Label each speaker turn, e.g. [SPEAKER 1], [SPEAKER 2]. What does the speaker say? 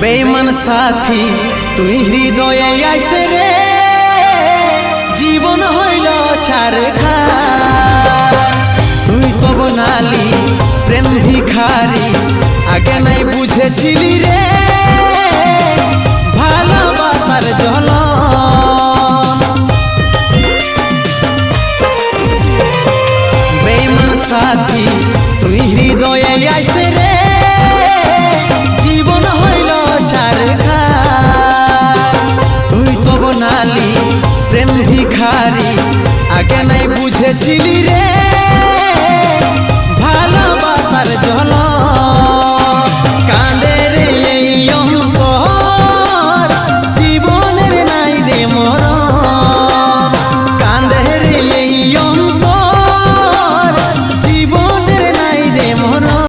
[SPEAKER 1] বেঈমান সাথী তুই হৃদয়ে আইসে রে, জীবন হইল ছারখা। তুই তো বনালি প্রেম ভিখারি, আগে নাই বুঝেছিলি রে।